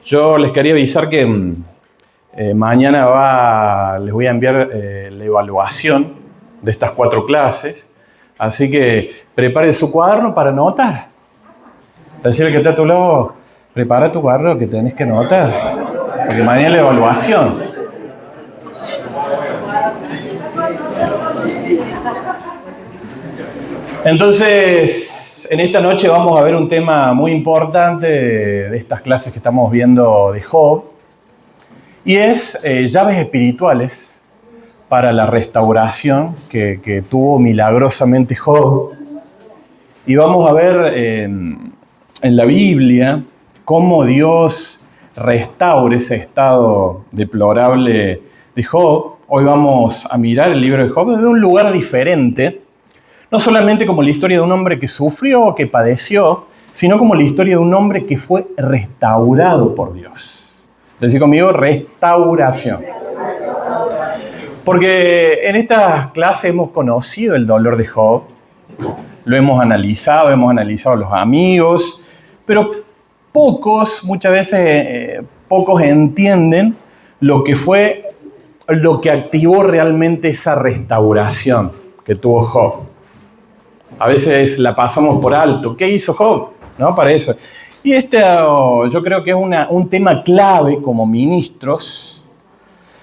Yo les quería avisar que mañana les voy a enviar la evaluación de estas 4 clases. Así que prepare su cuaderno para anotar. Decirle que está a tu lado, prepara tu cuaderno que tenés que anotar. Porque mañana es la evaluación. Entonces, en esta noche vamos a ver un tema muy importante de estas clases que estamos viendo de Job. Y es llaves espirituales para la restauración que tuvo milagrosamente Job. Y vamos a ver en la Biblia cómo Dios restaura ese estado deplorable de Job. Hoy vamos a mirar el libro de Job desde un lugar diferente. No solamente como la historia de un hombre que sufrió, que padeció, sino como la historia de un hombre que fue restaurado por Dios. Decí conmigo, restauración. Porque en esta clase hemos conocido el dolor de Job, lo hemos analizado a los amigos, pero muchas veces pocos entienden lo que activó realmente esa restauración que tuvo Job. A veces la pasamos por alto. ¿Qué hizo Job? ¿No? Para eso. Y yo creo que es un tema clave como ministros,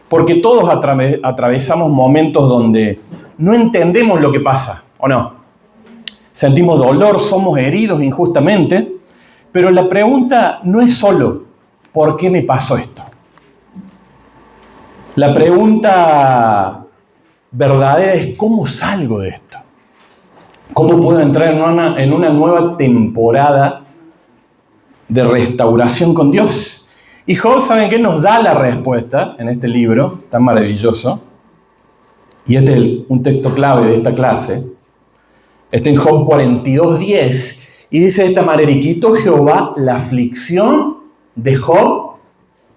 porque todos atravesamos momentos donde no entendemos lo que pasa, ¿o no? Sentimos dolor, somos heridos injustamente, pero la pregunta no es solo ¿por qué me pasó esto? La pregunta verdadera es ¿cómo salgo de esto? ¿Cómo puedo entrar en una nueva temporada de restauración con Dios? Y Job, ¿saben qué? Nos da la respuesta en este libro tan maravilloso. Y este es un texto clave de esta clase. Está en Job 42:10. Y dice de esta manera: y quitó Jehová la aflicción de Job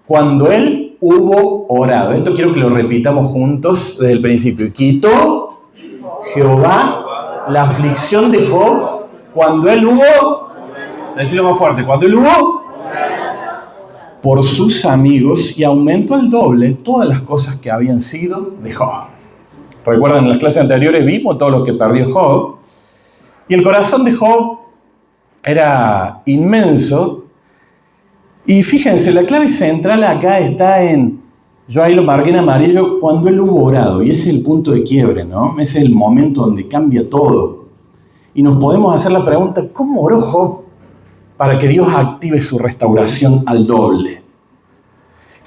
cuando él hubo orado. Esto quiero que lo repitamos juntos desde el principio. Y quitó Jehová la aflicción de Job cuando él hubo, decirlo más fuerte, cuando él hubo por sus amigos, y aumentó al doble todas las cosas que habían sido de Job. Recuerdan, en las clases anteriores vimos todo lo que perdió Job, y el corazón de Job era inmenso. Y fíjense, la clave central acá está yo ahí lo marqué en amarillo, cuando él hubo orado. Y ese es el punto de quiebre, ¿no? Ese es el momento donde cambia todo. Y nos podemos hacer la pregunta, ¿cómo oró Job para que Dios active su restauración al doble?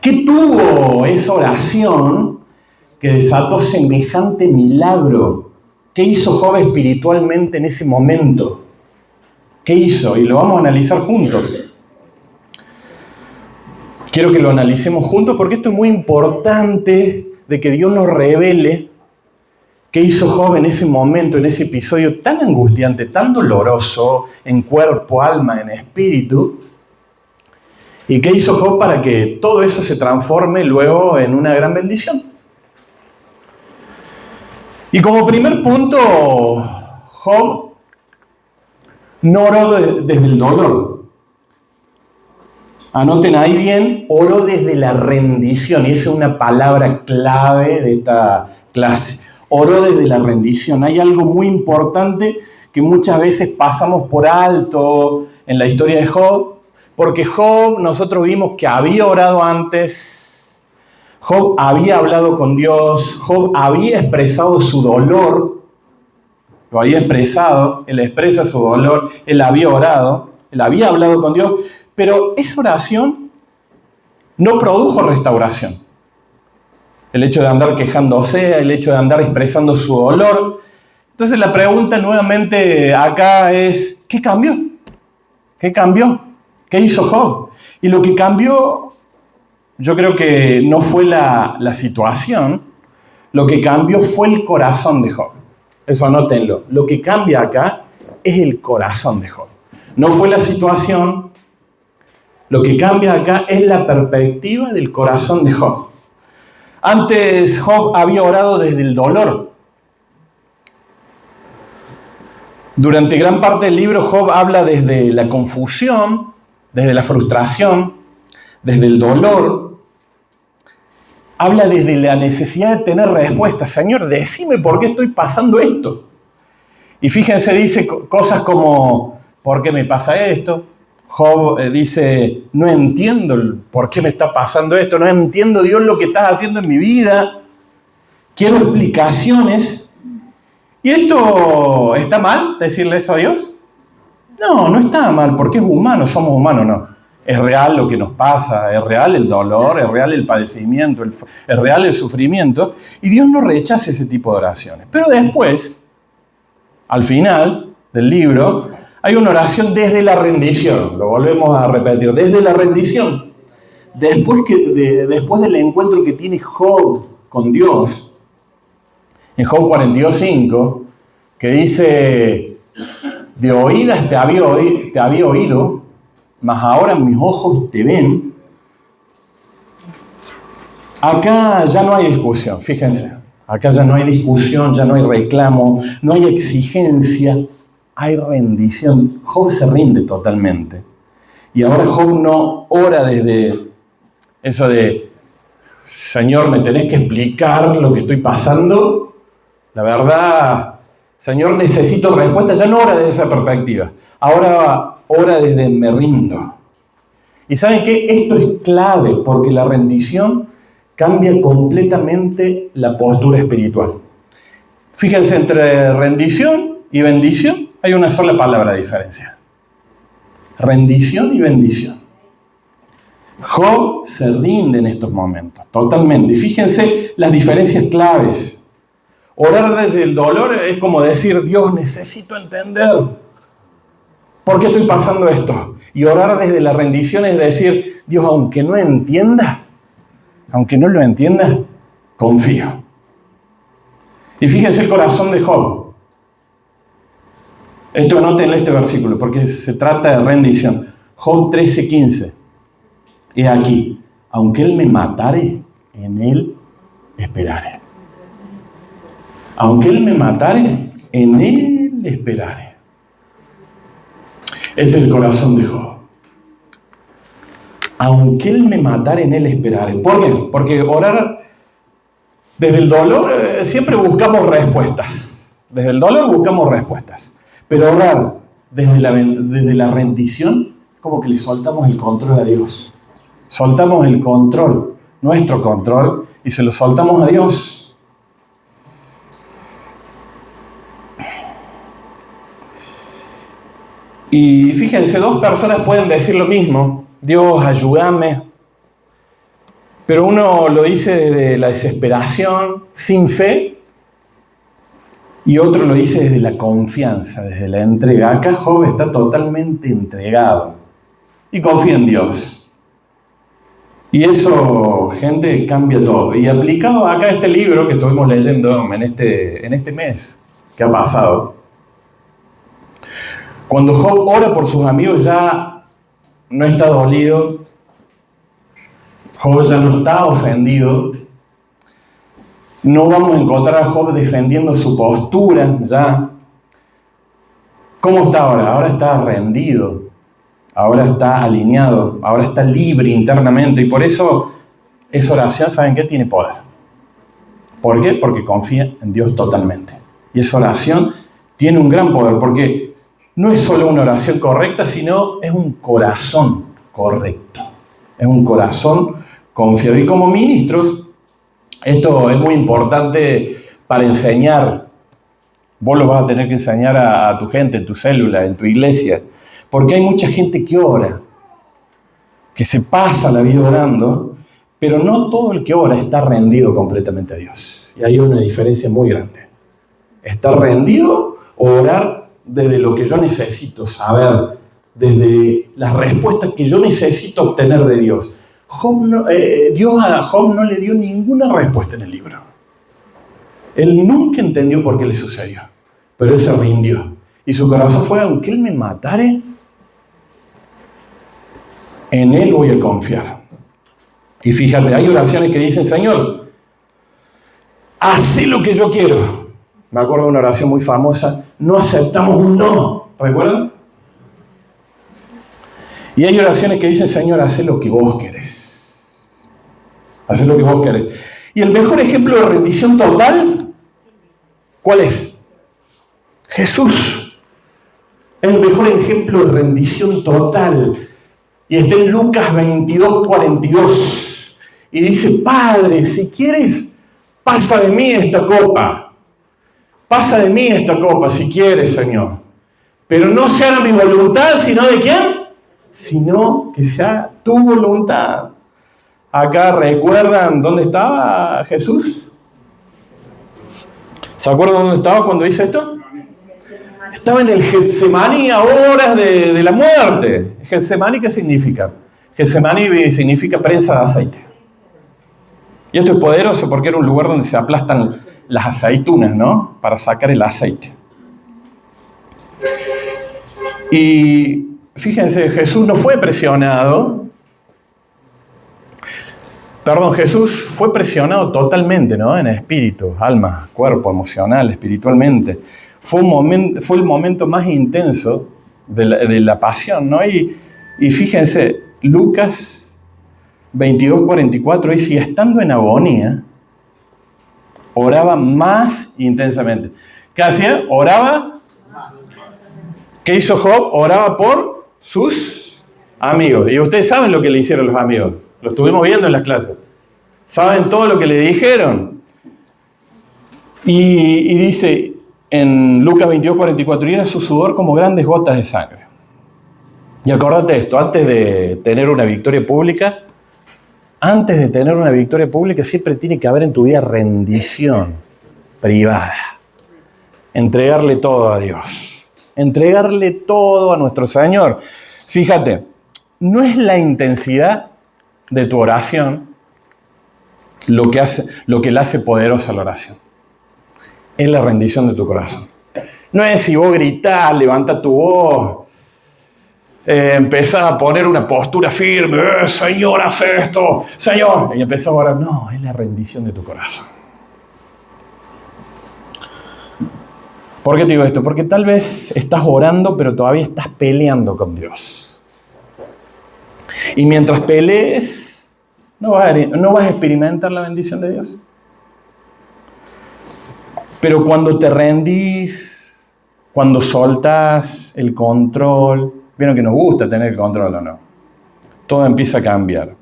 ¿Qué tuvo esa oración que desató semejante milagro? ¿Qué hizo Job espiritualmente en ese momento? ¿Qué hizo? Y lo vamos a analizar juntos. Quiero que lo analicemos juntos porque esto es muy importante, de que Dios nos revele qué hizo Job en ese momento, en ese episodio tan angustiante, tan doloroso, en cuerpo, alma, en espíritu. Y qué hizo Job para que todo eso se transforme luego en una gran bendición. Y como primer punto, Job no oró desde el dolor. Anoten ahí bien, oró desde la rendición, y esa es una palabra clave de esta clase. Oró desde la rendición. Hay algo muy importante que muchas veces pasamos por alto en la historia de Job, porque Job, nosotros vimos que había orado antes, Job había hablado con Dios, Job había expresado su dolor, lo había expresado, él expresa su dolor, él había orado, él había hablado con Dios. Pero esa oración no produjo restauración. El hecho de andar quejándose, el hecho de andar expresando su dolor. Entonces la pregunta nuevamente acá es, ¿qué cambió? ¿Qué cambió? ¿Qué hizo Job? Y lo que cambió, yo creo que no fue la situación, lo que cambió fue el corazón de Job. Eso anótenlo. Lo que cambia acá es el corazón de Job. No fue la situación. Lo que cambia acá es la perspectiva del corazón de Job. Antes Job había orado desde el dolor. Durante gran parte del libro Job habla desde la confusión, desde la frustración, desde el dolor, habla desde la necesidad de tener respuestas. Señor, decime por qué estoy pasando esto. Y fíjense, dice cosas como, ¿por qué me pasa esto? Job dice, no entiendo por qué me está pasando esto, no entiendo, Dios, lo que estás haciendo en mi vida. Quiero explicaciones. ¿Y esto está mal, decirle eso a Dios? No, no está mal, porque es humano, somos humanos, no. Es real lo que nos pasa, es real el dolor, es real el padecimiento, es real el sufrimiento. Y Dios no rechaza ese tipo de oraciones. Pero después, al final del libro, hay una oración desde la rendición. Lo volvemos a repetir, desde la rendición. Después del encuentro que tiene Job con Dios, en Job 42:5, que dice, de oídas te había oído, mas ahora mis ojos te ven. Acá ya no hay discusión, fíjense. Acá ya no hay discusión, ya no hay reclamo, no hay exigencia, hay rendición. Job se rinde totalmente. Y ahora Job no ora desde eso de, Señor, me tenés que explicar lo que estoy pasando. La verdad, Señor, necesito respuesta. Ya no ora desde esa perspectiva. Ahora ora desde me rindo. Y ¿saben qué? Esto es clave porque la rendición cambia completamente la postura espiritual. Fíjense, entre rendición y bendición hay una sola palabra de diferencia. Rendición y bendición. Job se rinde en estos momentos, totalmente. Y fíjense las diferencias claves. Orar desde el dolor es como decir, Dios, necesito entender por qué estoy pasando esto. Y orar desde la rendición es decir, Dios, aunque no entienda, aunque no lo entienda, confío. Y fíjense el corazón de Job. Esto anoten este versículo, porque se trata de rendición. Job 13:15. He aquí, aunque él me matare, en él esperaré. Aunque él me matare, en él esperaré. Es el corazón de Job. Aunque él me matare, en él esperaré. ¿Por qué? Porque orar desde el dolor siempre buscamos respuestas. Desde el dolor buscamos respuestas. Pero orar desde la rendición, como que le soltamos el control a Dios. Soltamos el control, nuestro control, y se lo soltamos a Dios. Y fíjense, dos personas pueden decir lo mismo. Dios, ayúdame. Pero uno lo dice desde la desesperación, sin fe, y otro lo dice desde la confianza, desde la entrega. Acá Job está totalmente entregado y confía en Dios. Y eso, gente, cambia todo. Y aplicado acá a este libro que estuvimos leyendo en este mes que ha pasado, cuando Job ora por sus amigos ya no está dolido, Job ya no está ofendido. No vamos a encontrar a Job defendiendo su postura ya. ¿Cómo está ahora? Ahora está rendido, ahora está alineado, ahora está libre internamente. Y por eso esa oración, ¿saben qué? Tiene poder. ¿Por qué? Porque confía en Dios totalmente. Y esa oración tiene un gran poder, porque no es solo una oración correcta, sino es un corazón correcto. Es un corazón confiado. Y como ministros, esto es muy importante para enseñar. Vos lo vas a tener que enseñar a tu gente, en tu célula, en tu iglesia. Porque hay mucha gente que ora, que se pasa la vida orando, pero no todo el que ora está rendido completamente a Dios. Y hay una diferencia muy grande. Estar rendido o orar desde lo que yo necesito saber, desde las respuestas que yo necesito obtener de Dios. Dios a Job no le dio ninguna respuesta en el libro. Él nunca entendió por qué le sucedió, pero él se rindió. Y su corazón fue, aunque él me matare, en él voy a confiar. Y fíjate, hay oraciones que dicen, Señor, haz lo que yo quiero. Me acuerdo de una oración muy famosa, no aceptamos un no, ¿recuerdan? Y hay oraciones que dicen, Señor, haz lo que vos querés. Haz lo que vos querés. Y el mejor ejemplo de rendición total, ¿cuál es? Jesús. Es el mejor ejemplo de rendición total. Y está en Lucas 22:42. Y dice, Padre, si quieres, pasa de mí esta copa. Pasa de mí esta copa, si quieres, Señor. Pero no se haga mi voluntad, sino ¿de quién? Sino que sea tu voluntad. Acá recuerdan dónde estaba Jesús. ¿Se acuerdan dónde estaba cuando hizo esto? Estaba en el Getsemaní a horas de la muerte. ¿Getsemaní qué significa? Getsemaní significa prensa de aceite. Y esto es poderoso porque era un lugar donde se aplastan las aceitunas, ¿no? Para sacar el aceite. Y fíjense, Jesús no fue presionado. Jesús fue presionado totalmente, ¿no? En espíritu, alma, cuerpo, emocional, espiritualmente. Fue el momento más intenso de la pasión, ¿no? Y fíjense, Lucas 22:44 dice, y estando en agonía, oraba más intensamente. ¿Qué hacía? Oraba. ¿Qué hizo Job? Oraba por sus amigos. Y ustedes saben lo que le hicieron los amigos. Lo estuvimos viendo en las clases. ¿Saben todo lo que le dijeron? Y dice en Lucas 22:44, y era su sudor como grandes gotas de sangre. Y acordate de esto, antes de tener una victoria pública, siempre tiene que haber en tu vida rendición privada. Entregarle todo a Dios. Entregarle todo a nuestro Señor. Fíjate, no es la intensidad de tu oración lo que le hace poderosa la oración. Es la rendición de tu corazón. No es si vos gritás, levantás tu voz, empezás a poner una postura firme, Señor, haz esto, Señor, y empezás a orar. No, es la rendición de tu corazón. ¿Por qué te digo esto? Porque tal vez estás orando, pero todavía estás peleando con Dios. Y mientras pelees, no vas a experimentar la bendición de Dios. Pero cuando te rendís, cuando soltás el control, vieron que nos gusta tener el control o no, todo empieza a cambiar.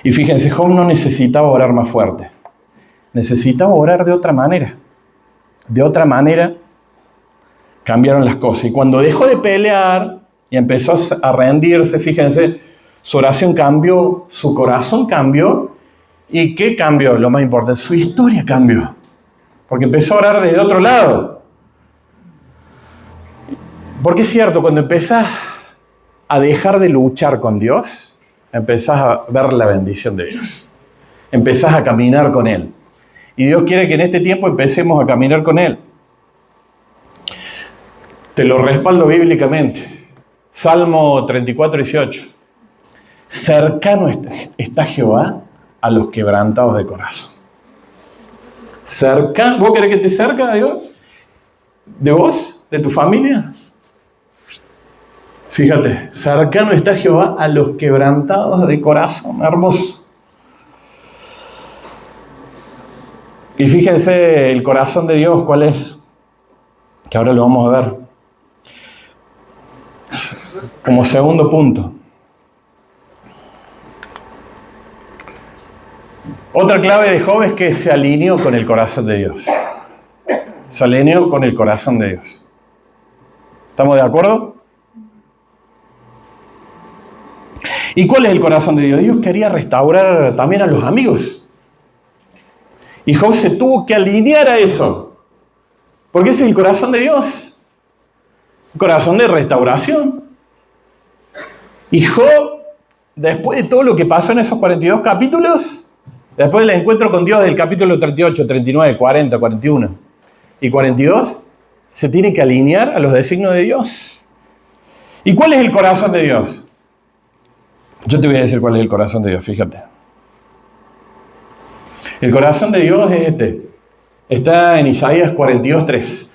Y fíjense, Job no necesitaba orar más fuerte, necesitaba orar de otra manera. De otra manera cambiaron las cosas. Y cuando dejó de pelear y empezó a rendirse, fíjense, su oración cambió, su corazón cambió. ¿Y qué cambió? Lo más importante, su historia cambió. Porque empezó a orar desde otro lado. Porque es cierto, cuando empezás a dejar de luchar con Dios, empezás a ver la bendición de Dios. Empezás a caminar con Él. Y Dios quiere que en este tiempo empecemos a caminar con Él. Te lo respaldo bíblicamente. Salmo 34:18. Cercano está Jehová a los quebrantados de corazón. Cerca, ¿vos querés que te cerca Dios? ¿De vos? ¿De tu familia? Fíjate, cercano está Jehová a los quebrantados de corazón. Hermoso. Y fíjense el corazón de Dios, ¿cuál es? Que ahora lo vamos a ver. Como segundo punto. Otra clave de Job es que se alineó con el corazón de Dios. Se alineó con el corazón de Dios. ¿Estamos de acuerdo? ¿Y cuál es el corazón de Dios? Dios quería restaurar también a los amigos. Y Job se tuvo que alinear a eso. Porque ese es el corazón de Dios. Un corazón de restauración. Y Job, después de todo lo que pasó en esos 42 capítulos, después del encuentro con Dios del capítulo 38, 39, 40, 41 y 42, se tiene que alinear a los designios de Dios. ¿Y cuál es el corazón de Dios? Yo te voy a decir cuál es el corazón de Dios, fíjate. El corazón de Dios es este. Está en Isaías 42:3.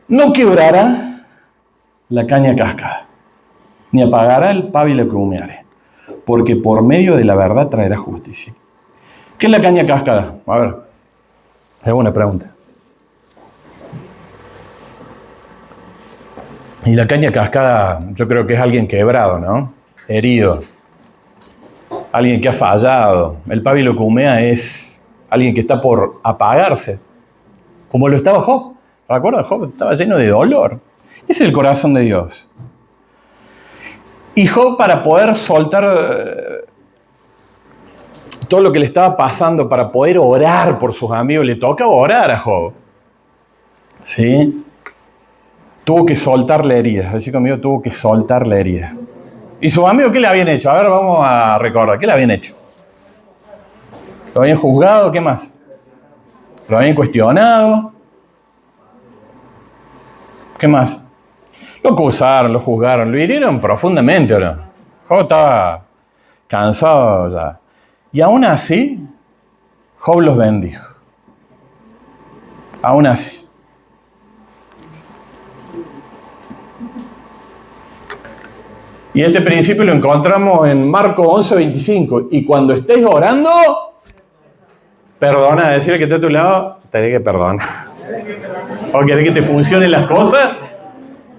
No quebrará la caña cascada. ni apagará el pábilo que humeare, porque por medio de la verdad traerá justicia. ¿Qué es la caña cascada? A ver, es una pregunta. Y la caña cascada, yo creo que es alguien quebrado, ¿no? Herido. Alguien que ha fallado. El pábilo que humea es alguien que está por apagarse. Como lo estaba Job. ¿Recuerdan? Job estaba lleno de dolor. Ese es el corazón de Dios. Y Job, para poder soltar todo lo que le estaba pasando, para poder orar por sus amigos, le toca orar a Job. ¿Sí? Tuvo que soltar la herida. Así conmigo, tuvo que soltar la herida. ¿Y sus amigos qué le habían hecho? A ver, vamos a recordar. ¿Qué le habían hecho? ¿Lo habían juzgado? ¿Qué más? ¿Lo habían cuestionado? ¿Qué más? Lo acusaron, lo juzgaron, lo hirieron profundamente, ¿o no? Job estaba cansado ya. Y aún así, Job los bendijo. Aún así. Y este principio lo encontramos en Marcos 11:25. Y cuando estéis orando, perdona, decirle que está a tu lado, tenés que perdonar. O querés que te funcionen las cosas,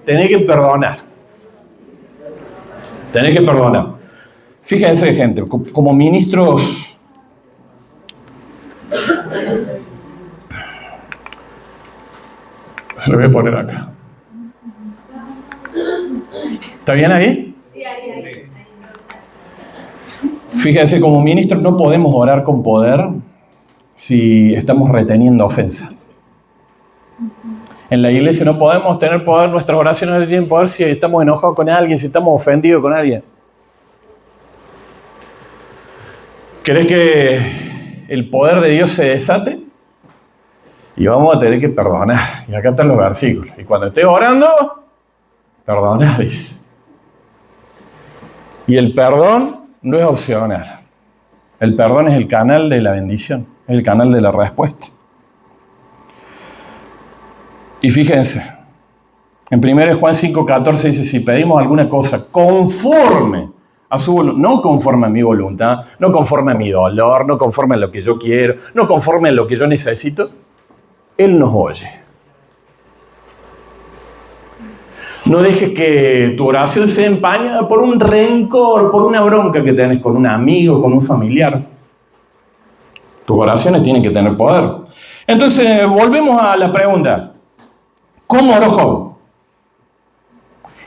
tenés que perdonar. Tenés que perdonar. Fíjense, gente, como ministros, se lo voy a poner acá. ¿Está bien ahí? Fíjense, como ministros no podemos orar con poder si estamos reteniendo ofensa. En la iglesia no podemos tener poder, nuestras oraciones no tienen poder si estamos enojados con alguien, si estamos ofendidos con alguien. ¿Querés que el poder de Dios se desate? Y vamos a tener que perdonar. Y acá están los versículos. Y cuando estés orando, perdonad, dice. Y el perdón no es opcional. El perdón es el canal de la bendición, es el canal de la respuesta. Y fíjense, en 1 Juan 5:14 dice, si pedimos alguna cosa conforme a su voluntad, no conforme a mi voluntad, no conforme a mi dolor, no conforme a lo que yo quiero, no conforme a lo que yo necesito, Él nos oye. No dejes que tu oración sea empañada por un rencor, por una bronca que tenés con un amigo, con un familiar. Tus oraciones tienen que tener poder. Entonces, volvemos a la pregunta. ¿Cómo oró Job?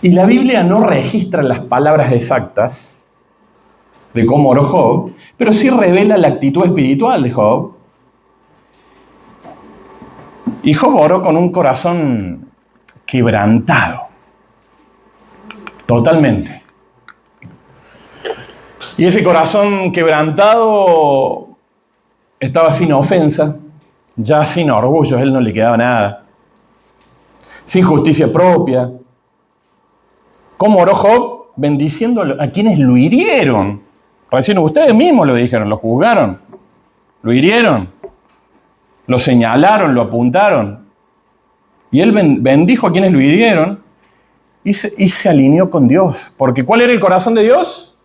Y la Biblia no registra las palabras exactas de cómo oró Job, pero sí revela la actitud espiritual de Job. Y Job oró con un corazón quebrantado. Totalmente. Y ese corazón quebrantado estaba sin ofensa, ya sin orgullo, a él no le quedaba nada. Sin justicia propia. ¿Cómo oró Job? Bendiciendo a quienes lo hirieron. Recién ustedes mismos lo dijeron, lo juzgaron, lo hirieron, lo señalaron, lo apuntaron. Y él bendijo a quienes lo hirieron y se alineó con Dios. Porque ¿cuál era el corazón de Dios?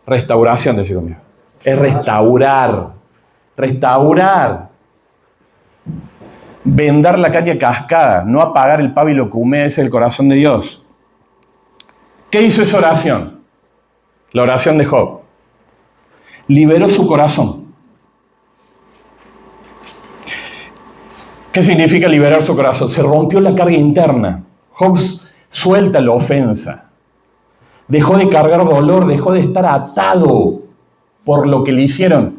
Restauración, decía conmigo. Es restaurar. Restaurar. Vendar la caña cascada, no apagar el pábilo que humedece el corazón de Dios. ¿Qué hizo esa oración? La oración de Job. Liberó su corazón. ¿Qué significa liberar su corazón? Se rompió la carga interna. Job suelta la ofensa. Dejó de cargar dolor, dejó de estar atado por lo que le hicieron.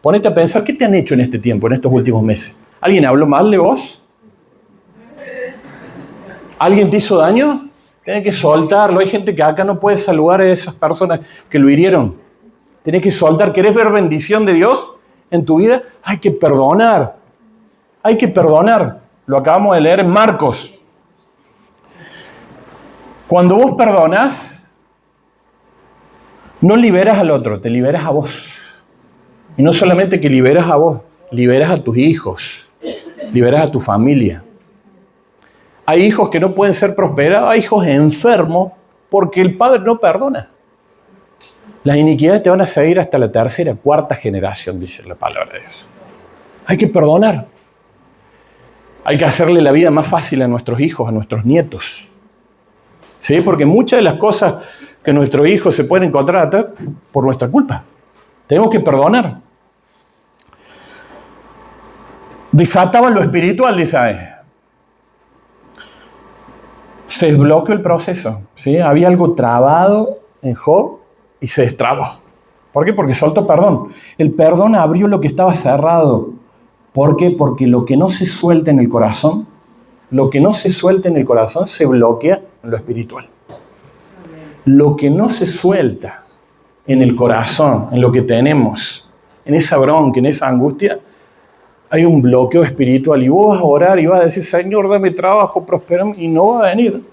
Ponete a pensar, ¿qué te han hecho en este tiempo, en estos últimos meses? ¿Alguien habló mal de vos? ¿Alguien te hizo daño? Tienes que soltarlo. Hay gente que acá no puede saludar a esas personas que lo hirieron. Tienes que soltar. ¿Querés ver bendición de Dios en tu vida? Hay que perdonar. Hay que perdonar. Lo acabamos de leer en Marcos. Cuando vos perdonás, no liberas al otro, te liberas a vos. Y no solamente que liberas a vos, liberas a tus hijos. Liberas a tu familia. Hay hijos que no pueden ser prosperados, hay hijos enfermos Porque el Padre no perdona. Las iniquidades te van a seguir hasta la tercera, cuarta generación, dice la palabra de Dios. Hay que perdonar. Hay que hacerle la vida más fácil a nuestros hijos, a nuestros nietos. ¿Sí? Porque muchas de las cosas que nuestros hijos se pueden encontrar atrás por nuestra culpa. Tenemos que perdonar. Desataban lo espiritual, dice ahí. Se desbloqueó el proceso. ¿Sí? Había algo trabado en Job y se destrabó. ¿Por qué? Porque soltó perdón. El perdón abrió lo que estaba cerrado. ¿Por qué? Porque lo que no se suelta en el corazón, se bloquea en lo espiritual. Lo que no se suelta en el corazón, en lo que tenemos, en esa bronca, en esa angustia, hay un bloqueo espiritual. Y vos vas a orar y vas a decir, Señor, dame trabajo, prospérame, y no va a venir.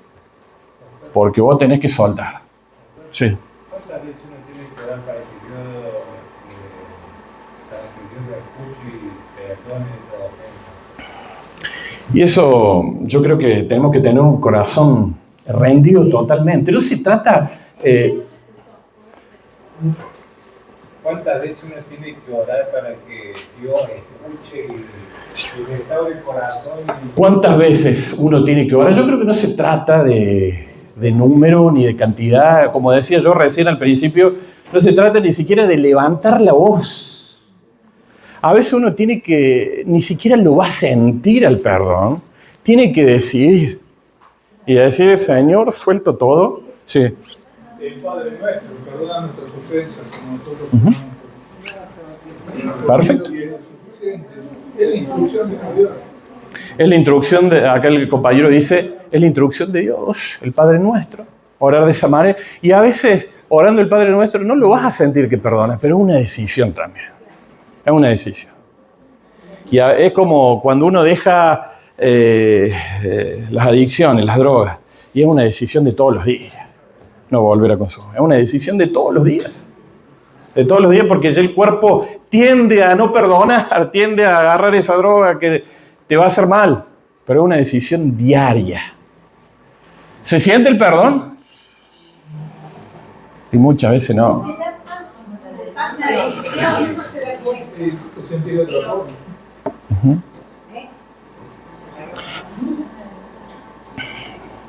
Porque vos tenés que soltar. Sí. ¿Cuántas veces uno tiene que orar para que Dios escuche y perdone esa ofensa? Y eso, yo creo que tenemos que tener un corazón rendido totalmente. No se trata... ¿Cuántas veces uno tiene que orar para que Dios escuche y restaure el corazón? ¿Cuántas veces uno tiene que orar? Yo creo que no se trata de número ni de cantidad. Como decía yo recién al principio, no se trata ni siquiera de levantar la voz. A veces uno tiene que, ni siquiera lo va a sentir al perdón, tiene que decidir. Y decir, Señor, suelto todo. Sí. El Padre nuestro, perdona nuestras ofensas como nosotros perdonamos. Perfecto. Es la instrucción de Dios. Es la instrucción de, acá el compañero dice, es la instrucción de Dios, el Padre nuestro. Orar de esa manera. Y a veces, orando el Padre nuestro, no lo vas a sentir que perdonas, pero es una decisión también. Es una decisión. Y es como cuando uno deja las adicciones, las drogas, y es una decisión de todos los días. No volver a consumir. Es una decisión de todos los días. De todos los días, porque ya el cuerpo tiende a no perdonar, tiende a agarrar esa droga que te va a hacer mal. Pero es una decisión diaria. ¿Se siente el perdón? Y muchas veces no.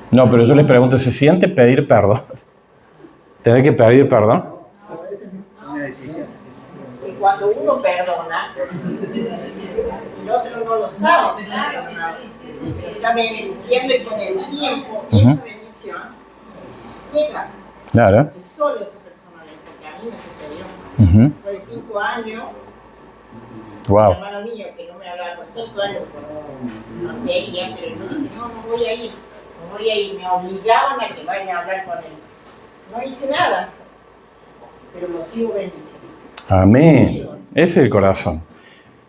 No, pero yo les pregunto, ¿se siente pedir perdón? ¿Tener que pedir perdón? Una decisión. Y cuando uno perdona, el otro no lo sabe. Está bendiciendo y con el tiempo esa bendición llega. Claro. Y solo esa persona, porque a mí me sucedió. Fue de 5 años. Wow. Mi hermano mío, que no me hablaba por 5 años por tontería, pero yo dije, no voy a ir. No voy a ir. Me obligaban a que vaya a hablar con él. No hice nada, pero lo sigo bendiciendo. Amén. Ese es el corazón.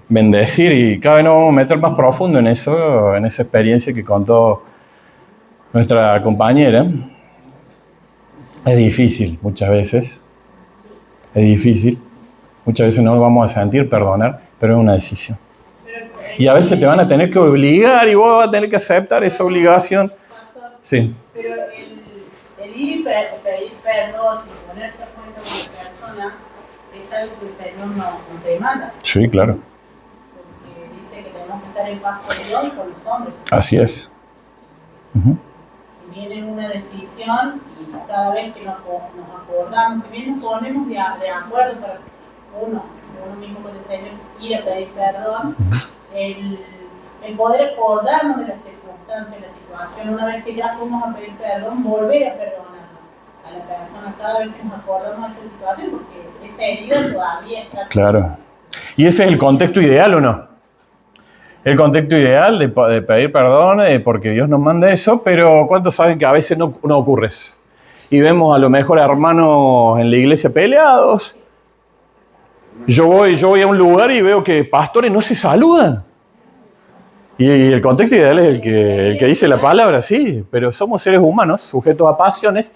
Bendecir, y cada vez nos vamos a meter más profundo en eso, en esa experiencia que contó nuestra compañera. Es difícil muchas veces. Es difícil. Muchas veces no lo vamos a sentir perdonar, pero es una decisión. Y a veces te van a tener que obligar y vos vas a tener que aceptar esa obligación. Sí. Pero el ir y pedir perdón y ponerse a cuenta con la persona es algo que el Señor no te manda. Sí, claro. Porque dice que tenemos que estar en paz con Dios y con los hombres. Así es. Si bien es una decisión y cada vez que nos acordamos, si bien nos ponemos de acuerdo para uno mismo con el Señor, ir a pedir perdón, el poder acordarnos de las circunstancias, de la situación, una vez que ya fuimos a pedir perdón, volver a perdonar a la persona cada vez que nos acordamos de esa situación, porque esa herida todavía está. Claro. ¿Y ese es el contexto ideal o no? El contexto ideal de pedir perdón, porque Dios nos manda eso, pero ¿cuántos saben que a veces no ocurre eso? Y vemos a lo mejor hermanos en la iglesia peleados. Yo voy a un lugar y veo que pastores no se saludan. Y el contexto ideal es el que dice la palabra, sí, pero somos seres humanos, sujetos a pasiones,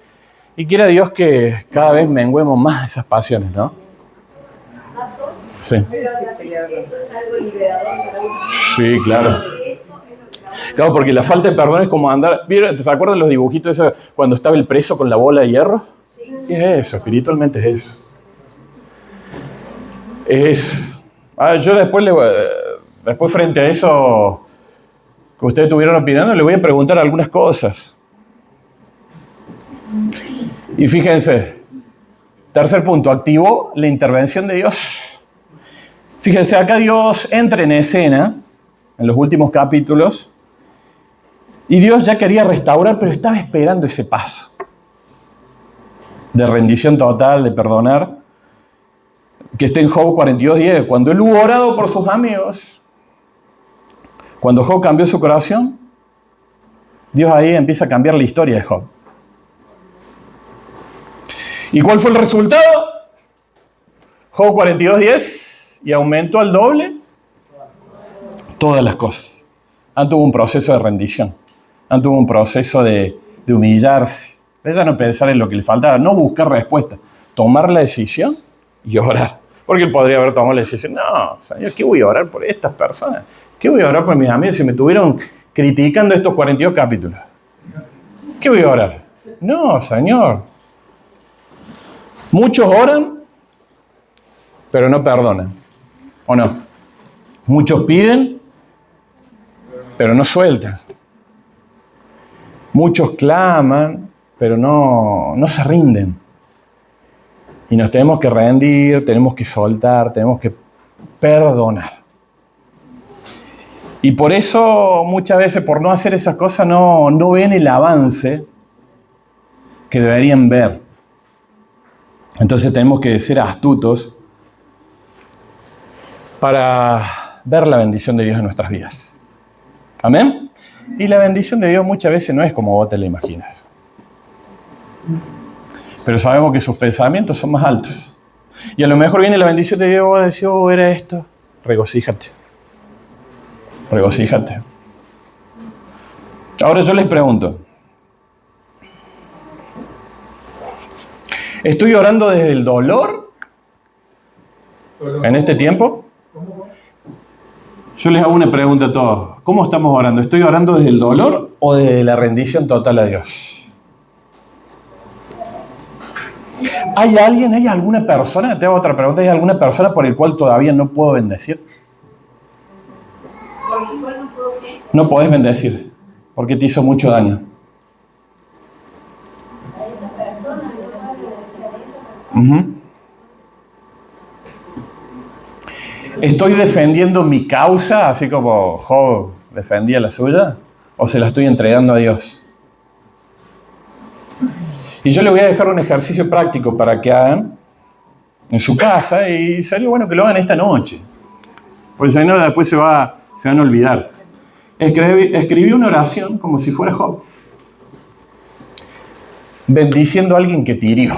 y quiera Dios que cada vez menguemos más esas pasiones, ¿no? Sí. Pero eso es algo liberador para uno. Sí, claro. Claro, porque la falta de perdón es como andar... ¿Vieron? ¿Se acuerdan los dibujitos esos cuando estaba el preso con la bola de hierro? ¿Qué es eso? Espiritualmente es eso. Es eso. Yo después frente a eso que ustedes estuvieron opinando, le voy a preguntar algunas cosas. Y fíjense, tercer punto, activó la intervención de Dios. Fíjense, acá Dios entra en escena en los últimos capítulos y Dios ya quería restaurar, pero estaba esperando ese paso de rendición total, de perdonar, que está en Job 42:10. Cuando él hubo orado por sus amigos, cuando Job cambió su corazón, Dios ahí empieza a cambiar la historia de Job. ¿Y cuál fue el resultado? Job 42:10, y aumentó al doble todas las cosas. Antes hubo un proceso de rendición, antes hubo un proceso de humillarse. Ella no pensar en lo que le faltaba, no buscar respuesta, tomar la decisión y orar. Porque él podría haber tomado la decisión, no, Señor, ¿qué voy a orar por estas personas? ¿Qué voy a orar por mis amigos si me estuvieron criticando estos 42 capítulos? ¿Qué voy a orar? No, Señor. Muchos oran, pero no perdonan. ¿O no? Muchos piden, pero no sueltan. Muchos claman, pero no se rinden. Y nos tenemos que rendir, tenemos que soltar, tenemos que perdonar. Y por eso muchas veces, por no hacer esas cosas, no ven el avance que deberían ver. Entonces tenemos que ser astutos para ver la bendición de Dios en nuestras vidas. ¿Amén? Y la bendición de Dios muchas veces no es como vos te la imaginas. Pero sabemos que sus pensamientos son más altos. Y a lo mejor viene la bendición de Dios y vos decís, oh, era esto. Regocíjate. Regocíjate. Ahora yo les pregunto. ¿Estoy orando desde el dolor en este tiempo? Yo les hago una pregunta a todos. ¿Cómo estamos orando? ¿Estoy orando desde el dolor o desde la rendición total a Dios? ¿Hay alguien, hay alguna persona? Te hago otra pregunta. ¿Hay alguna persona por el cual todavía no puedo bendecir? No podés bendecir porque te hizo mucho daño. ¿Estoy defendiendo mi causa, así como Job defendía la suya? ¿O se la estoy entregando a Dios? Y yo les voy a dejar un ejercicio práctico para que hagan en su casa, y sería bueno que lo hagan esta noche, porque si no después se van a olvidar. Escribí una oración como si fuera Job, bendiciendo a alguien que te hirió,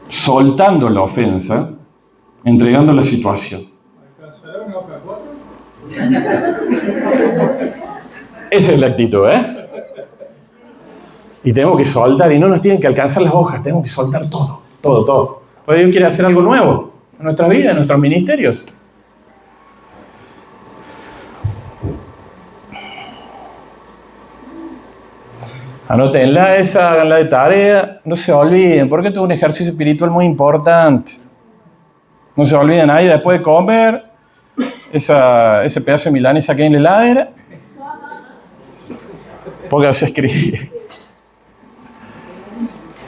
soltando la ofensa, entregando la situación. Esa es la actitud, ¿eh? Y tenemos que soltar, y no nos tienen que alcanzar las hojas, tenemos que soltar todo. Porque Dios quiere hacer algo nuevo en nuestra vida, en nuestros ministerios. Anótenla esa, háganla de tarea, no se olviden, porque esto es un ejercicio espiritual muy importante. No se olviden ahí después de comer, ese pedazo de milanesa que hay en la heladera, pónganse a escribir.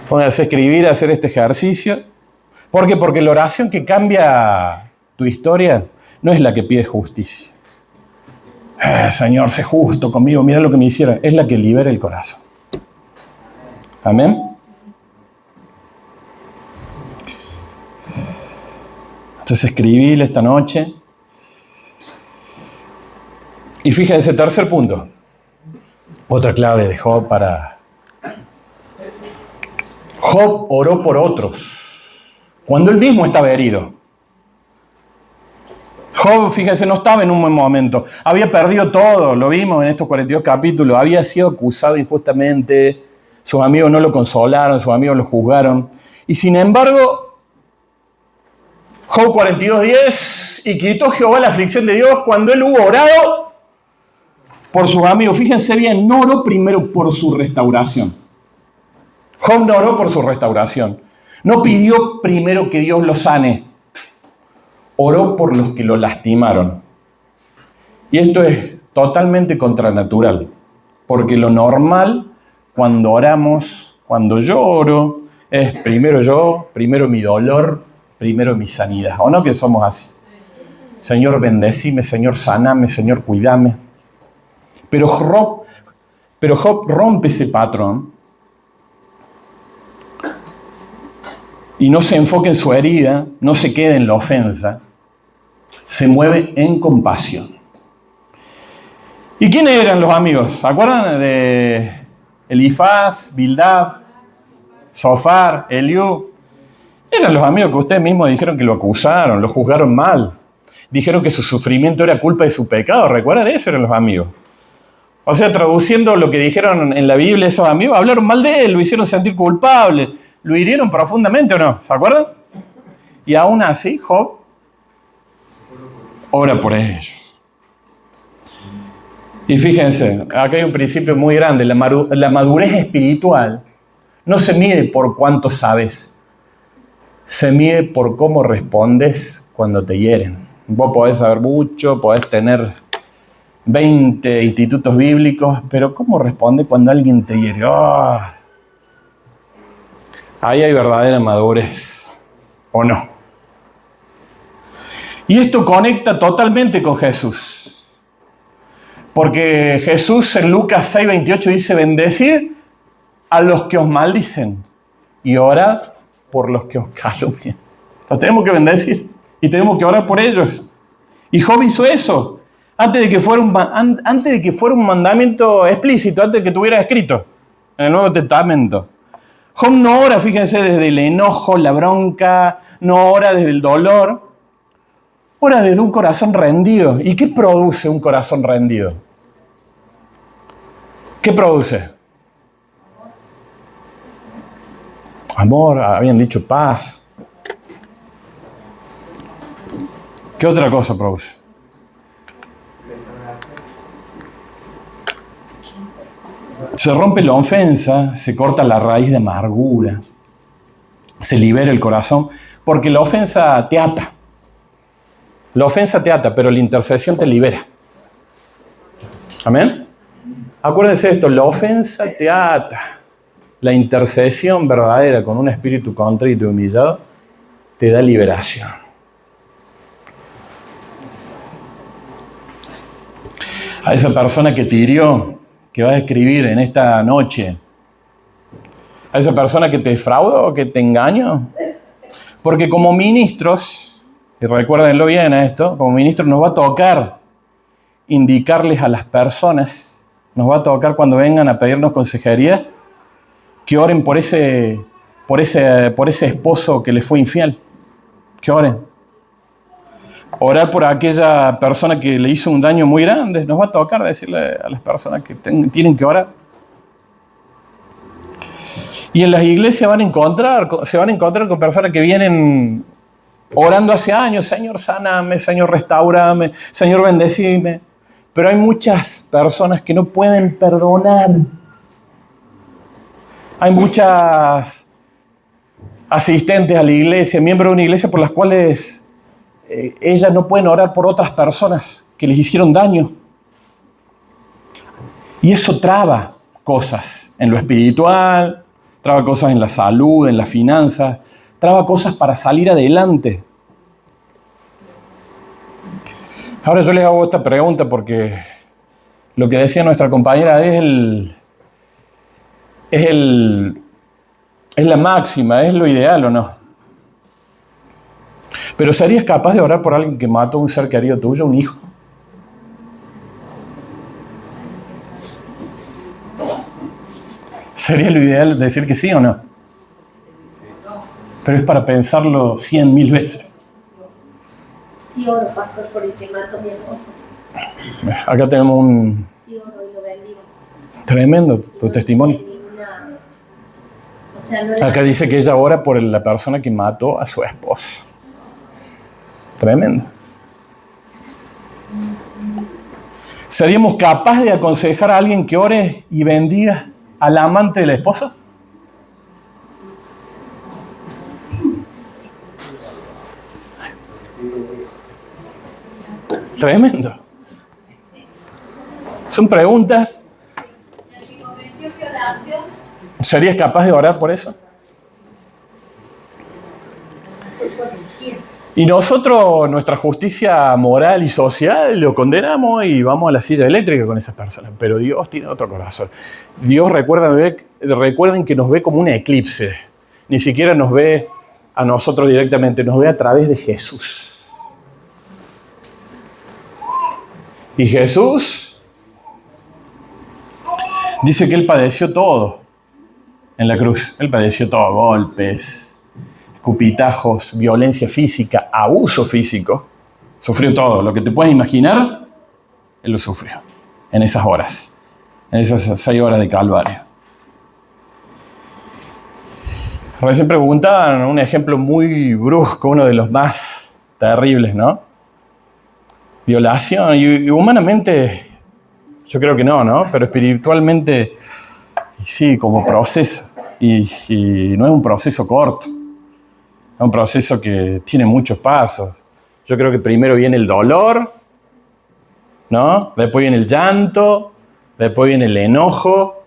Pónganse a escribir, a hacer este ejercicio. ¿Por qué? Porque la oración que cambia tu historia no es la que pide justicia. Señor, sé justo conmigo, mira lo que me hicieron. Es la que libera el corazón. Amén. Entonces escribíle esta noche. Y fíjense, tercer punto. Otra clave de Job para... Job oró por otros cuando él mismo estaba herido. Job, fíjense, no estaba en un buen momento. Había perdido todo, lo vimos en estos 42 capítulos. Había sido acusado injustamente. Sus amigos no lo consolaron, sus amigos lo juzgaron. Y sin embargo, Job 42:10, y quitó Jehová la aflicción de Dios cuando él hubo orado por sus amigos. Fíjense bien, no oró primero por su restauración. Job no oró por su restauración. No pidió primero que Dios lo sane. Oró por los que lo lastimaron. Y esto es totalmente contranatural. Porque lo normal, cuando oramos, cuando yo oro, es primero yo, primero mi dolor, primero mi sanidad. ¿O no que somos así? Señor, bendecime, Señor, saname, Señor, cuídame. Pero Job rompe ese patrón y no se enfoca en su herida, no se queda en la ofensa, se mueve en compasión. ¿Y quiénes eran los amigos? ¿Se acuerdan de Elifaz, Bildad, Zofar, Eliú? Eran los amigos que ustedes mismos dijeron que lo acusaron, lo juzgaron mal. Dijeron que su sufrimiento era culpa de su pecado. ¿Recuerdan? Esos eran los amigos. O sea, traduciendo lo que dijeron en la Biblia, esos amigos hablaron mal de él, lo hicieron sentir culpable, lo hirieron profundamente, ¿o no? ¿Se acuerdan? Y aún así, Job ora por ellos. Y fíjense, acá hay un principio muy grande. La madurez espiritual no se mide por cuánto sabes, se mide por cómo respondes cuando te hieren. Vos podés saber mucho, podés tener 20 institutos bíblicos, pero ¿cómo responde cuando alguien te hiere? ¡Oh! Ahí hay verdadera madurez, ¿o no? Y esto conecta totalmente con Jesús. Porque Jesús en Lucas 6:28 dice, bendecid a los que os maldicen y orad por los que os calumnian. Los tenemos que bendecir y tenemos que orar por ellos. Y Job hizo eso antes de que fuera un mandamiento explícito, antes de que estuviera escrito en el Nuevo Testamento. Job no ora, fíjense, desde el enojo, la bronca, no ora desde el dolor, ora desde un corazón rendido. ¿Y qué produce un corazón rendido? ¿Qué produce? Amor, habían dicho paz. ¿Qué otra cosa produce? Se rompe la ofensa, se corta la raíz de amargura, se libera el corazón, porque la ofensa te ata. La ofensa te ata, pero la intercesión te libera. ¿Amén? Acuérdense de esto, la ofensa te ata. La intercesión verdadera con un espíritu contrito y humillado te da liberación. A esa persona que te hirió, que vas a escribir en esta noche, a esa persona que te defraudó, que te engañó, porque como ministros, y recuérdenlo bien a esto, como ministros nos va a tocar indicarles a las personas, nos va a tocar cuando vengan a pedirnos consejería, que oren por ese esposo que le fue infiel, que oren. Orar por aquella persona que le hizo un daño muy grande. Nos va a tocar decirle a las personas que tienen que orar. Y en las iglesias se van a encontrar con personas que vienen orando hace años. Señor, sáname, Señor, restaurame, Señor, bendecime. Pero hay muchas personas que no pueden perdonar. Hay muchas asistentes a la iglesia, miembros de una iglesia por las cuales ellas no pueden orar por otras personas que les hicieron daño. Y eso traba cosas en lo espiritual, traba cosas en la salud, en las finanzas, traba cosas para salir adelante. Ahora yo les hago esta pregunta porque lo que decía nuestra compañera es la máxima, es lo ideal, ¿o no? Pero ¿serías capaz de orar por alguien que mató a un ser querido tuyo, un hijo? ¿Sería lo ideal decir que sí o no? Pero es para pensarlo 100.000 veces. Sí oro, pastor, por el que mató a mi esposo. Acá tenemos un... Sí oro y lo bendigo. Tremendo tu testimonio. O sea, no Acá dice que ella ora por la persona que mató a su esposo. Tremendo. ¿Seríamos capaces de aconsejar a alguien que ore y bendiga al amante de la esposa? Tremendo. Son preguntas. ¿Serías capaz de orar por eso? Y nosotros, nuestra justicia moral y social, lo condenamos y vamos a la silla eléctrica con esas personas. Pero Dios tiene otro corazón. Dios, recuerden que nos ve como un eclipse. Ni siquiera nos ve a nosotros directamente, nos ve a través de Jesús. Y Jesús dice que Él padeció todo en la cruz. Él padeció todo, golpes, escupitajos, violencia física, abuso físico. Sufrió todo. Lo que te puedes imaginar, Él lo sufrió en esas horas, en esas 6 horas de Calvario. Recién preguntaban un ejemplo muy brusco, uno de los más terribles, ¿no? Violación, y humanamente yo creo que no, pero espiritualmente sí, como proceso, y no es un proceso corto, es un proceso que tiene muchos pasos. Yo creo que primero viene el dolor, ¿no? Después viene el llanto, después viene el enojo,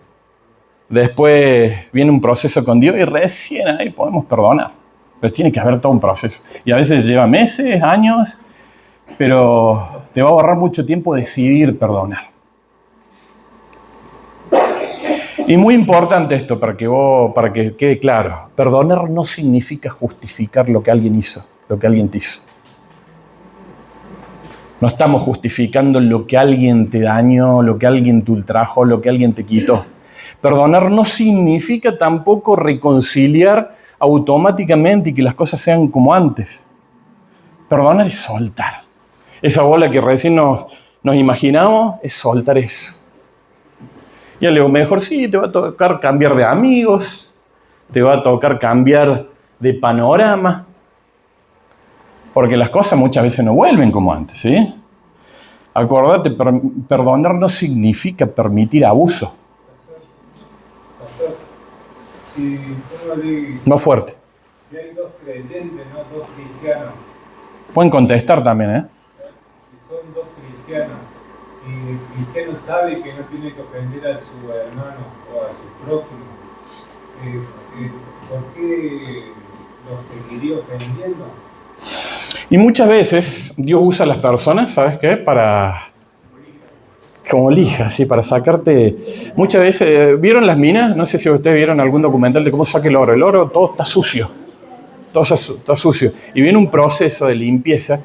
después viene un proceso con Dios y recién ahí podemos perdonar, pero tiene que haber todo un proceso, y a veces lleva meses, años, pero te va a ahorrar mucho tiempo decidir perdonar. Y muy importante esto para que quede claro. Perdonar no significa justificar lo que alguien hizo, lo que alguien te hizo. No estamos justificando lo que alguien te dañó, lo que alguien te ultrajó, lo que alguien te quitó. Perdonar no significa tampoco reconciliar automáticamente y que las cosas sean como antes. Perdonar es soltar. Esa bola que recién nos imaginamos es soltar eso. Y a lo mejor sí, te va a tocar cambiar de amigos, te va a tocar cambiar de panorama, porque las cosas muchas veces no vuelven como antes, ¿sí? Acordate, perdonar no significa permitir abuso. Más fuerte. Si hay 2 creyentes, no 2 cristianos. Pueden contestar también, ¿eh? Si son 2 cristianos y el cristiano sabe que no tiene que ofender a su hermano o a su prójimo, ¿por qué los seguiría ofendiendo? Y muchas veces Dios usa a las personas, ¿sabes qué? Como lija, ¿sí? Para sacarte. Muchas veces, ¿vieron las minas? No sé si ustedes vieron algún documental de cómo saca el oro. El oro todo está sucio. Todo está sucio. Y viene un proceso de limpieza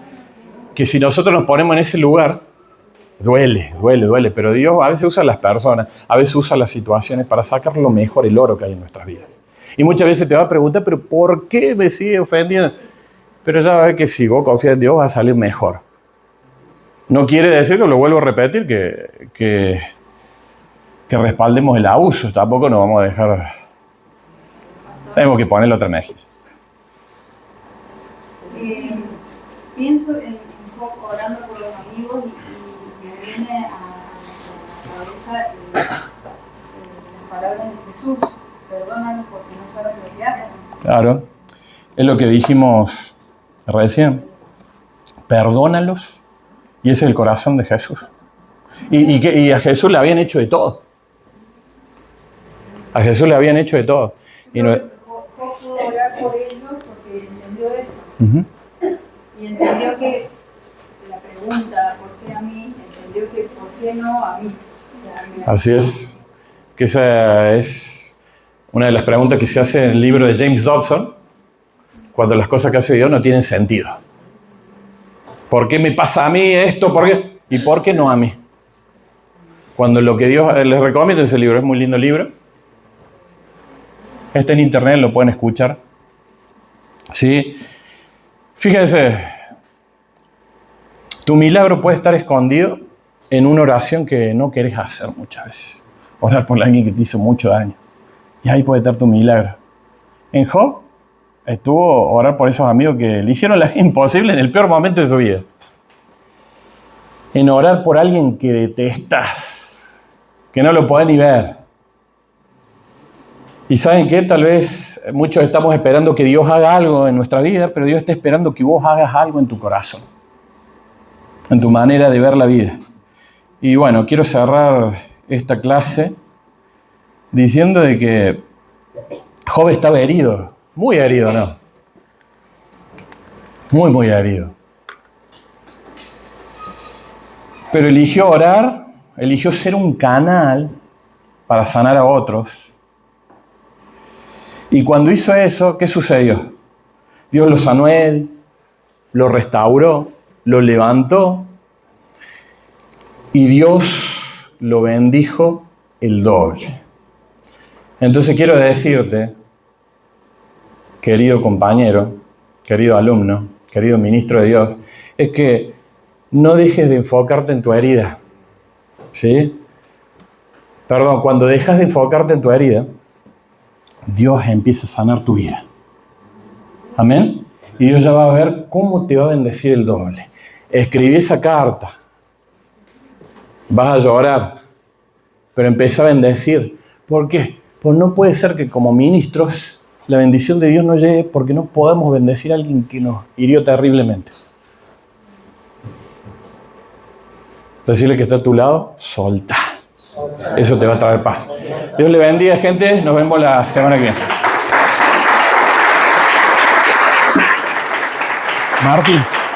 que si nosotros nos ponemos en ese lugar, duele. Pero Dios a veces usa a las personas, a veces usa las situaciones para sacar lo mejor, el oro que hay en nuestras vidas. Y muchas veces te va a preguntar, ¿pero por qué me sigue ofendiendo? Pero ya va a ver que si vos confías en Dios va a salir mejor. No quiere decir, que lo vuelvo a repetir, que respaldemos el abuso. Tampoco nos vamos a dejar. Tenemos que ponerle otra mejilla. Pienso en orando por los amigos y me viene a la cabeza las palabras de Jesús. Perdónalos porque no saben lo que hacen. Claro, es lo que dijimos recién. Perdónalos. Y ese es el corazón de Jesús. Y a Jesús le habían hecho de todo. A Jesús le habían hecho de todo. Y no... Job pudo orar por ellos porque entendió eso. Y entendió que la pregunta, ¿por qué a mí? Entendió que ¿por qué no a mí? Así es. Que esa es una de las preguntas que se hace en el libro de James Dobson, cuando las cosas que hace Dios no tienen sentido. ¿Por qué me pasa a mí esto? ¿Por qué? ¿Y por qué no a mí? Cuando lo que Dios les recomienda ese libro, es muy lindo libro. Está en internet, lo pueden escuchar. ¿Sí? Fíjense, tu milagro puede estar escondido en una oración que no querés hacer muchas veces. Orar por alguien que te hizo mucho daño. Y ahí puede estar tu milagro. En Job, estuvo orar por esos amigos que le hicieron la vida imposible en el peor momento de su vida. En orar por alguien que detestas, que no lo podés ni ver. Y ¿saben qué? Tal vez muchos estamos esperando que Dios haga algo en nuestra vida, pero Dios está esperando que vos hagas algo en tu corazón, en tu manera de ver la vida. Y bueno, quiero cerrar esta clase diciendo de que Job estaba herido, muy herido, ¿no? Muy herido. Pero eligió orar, eligió ser un canal para sanar a otros. Y cuando hizo eso, ¿qué sucedió? Dios lo sanó a él, lo restauró, lo levantó y Dios lo bendijo el doble. Entonces quiero decirte, querido compañero, querido alumno, querido ministro de Dios, es que no dejes de enfocarte en tu herida. ¿Sí? Perdón, cuando dejas de enfocarte en tu herida, Dios empieza a sanar tu vida. Amén. Y Dios ya va a ver cómo te va a bendecir el doble. Escribí esa carta. Vas a llorar, pero empieza a bendecir. ¿Por qué? Pues no puede ser que como ministros la bendición de Dios no llegue porque no podemos bendecir a alguien que nos hirió terriblemente. Decirle que está a tu lado, soltá. Eso te va a traer paz. Dios le bendiga, gente. Nos vemos la semana que viene. Martín.